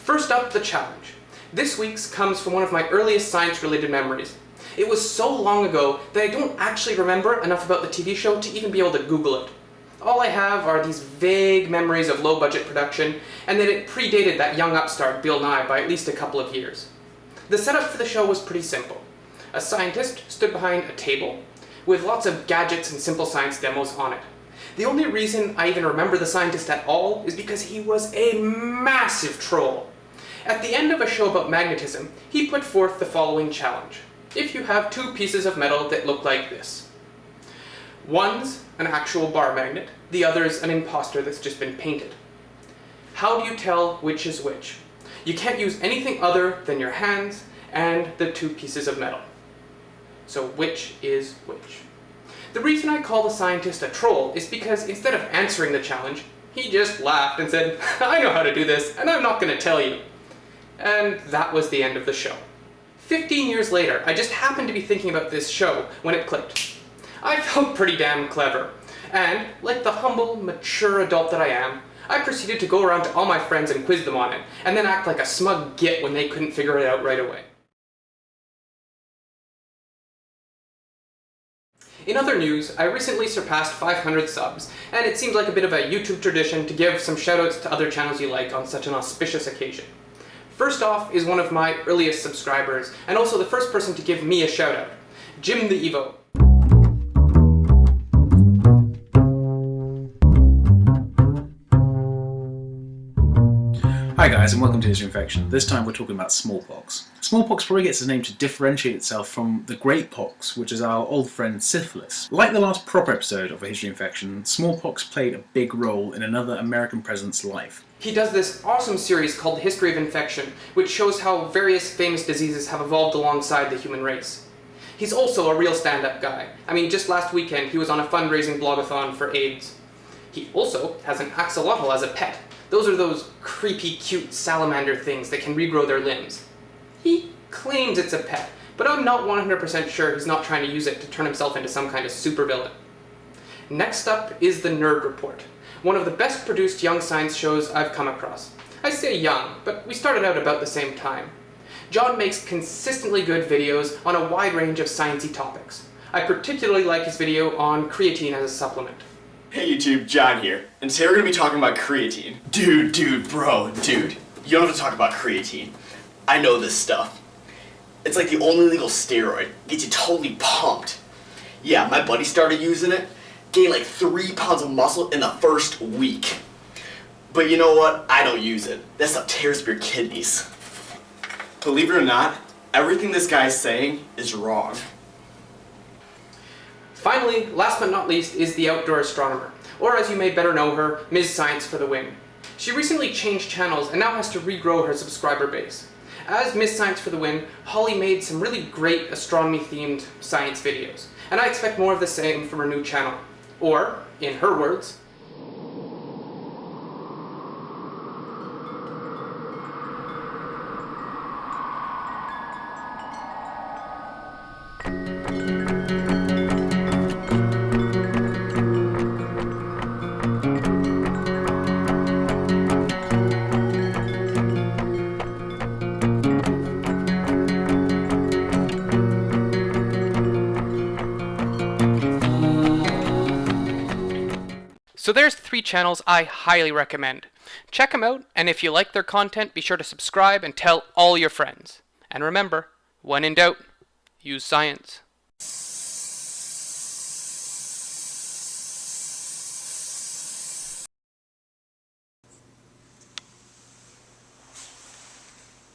First up, the challenge. This week's comes from one of my earliest science-related memories. It was so long ago that I don't actually remember enough about the TV show to even be able to Google it. All I have are these vague memories of low-budget production, and that it predated that young upstart Bill Nye by at least a couple of years. The setup for the show was pretty simple. A scientist stood behind a table, with lots of gadgets and simple science demos on it. The only reason I even remember the scientist at all is because he was a massive troll. At the end of a show about magnetism, he put forth the following challenge. If you have two pieces of metal that look like this. One's an actual bar magnet, the other's an imposter that's just been painted. How do you tell which is which? You can't use anything other than your hands and the two pieces of metal. So which is which? The reason I call the scientist a troll is because instead of answering the challenge, he just laughed and said, I know how to do this, and I'm not going to tell you. And that was the end of the show. 15 years later, I just happened to be thinking about this show when it clicked. I felt pretty damn clever. And, like the humble, mature adult that I am, I proceeded to go around to all my friends and quiz them on it, and then act like a smug git when they couldn't figure it out right away. In other news, I recently surpassed 500 subs, and it seems like a bit of a YouTube tradition to give some shoutouts to other channels you like on such an auspicious occasion. First off is one of my earliest subscribers, and also the first person to give me a shoutout, Jim the Evo. Hi guys, and welcome to History Infection. This time we're talking about smallpox. Smallpox probably gets its name to differentiate itself from the Great Pox, which is our old friend syphilis. Like the last proper episode of A History Infection, smallpox played a big role in another American president's life. He does this awesome series called History of Infection, which shows how various famous diseases have evolved alongside the human race. He's also a real stand-up guy. I mean, just last weekend he was on a fundraising blogathon for AIDS. He also has an axolotl as a pet. Those are those creepy, cute salamander things that can regrow their limbs. He claims it's a pet, but I'm not 100% sure he's not trying to use it to turn himself into some kind of supervillain. Next up is the Nerd Report, one of the best produced young science shows I've come across. I say young, but we started out about the same time. John makes consistently good videos on a wide range of sciencey topics. I particularly like his video on creatine as a supplement. Hey YouTube, John here, and today we're going to be talking about creatine. Dude, you don't have to talk about creatine. I know this stuff. It's like the only legal steroid. Gets you totally pumped. Yeah, my buddy started using it, gained like 3 pounds of muscle in the first week. But you know what? I don't use it. That stuff tears up your kidneys. Believe it or not, everything this guy's saying is wrong. Finally, last but not least, is the Outdoor Astronomer, or as you may better know her, Ms. Science for the Win. She recently changed channels and now has to regrow her subscriber base. As Ms. Science for the Win, Holly made some really great astronomy-themed science videos, and I expect more of the same from her new channel. Or, in her words, So there's 3 channels I highly recommend. Check them out, and if you like their content, be sure to subscribe and tell all your friends. And remember, when in doubt, use science.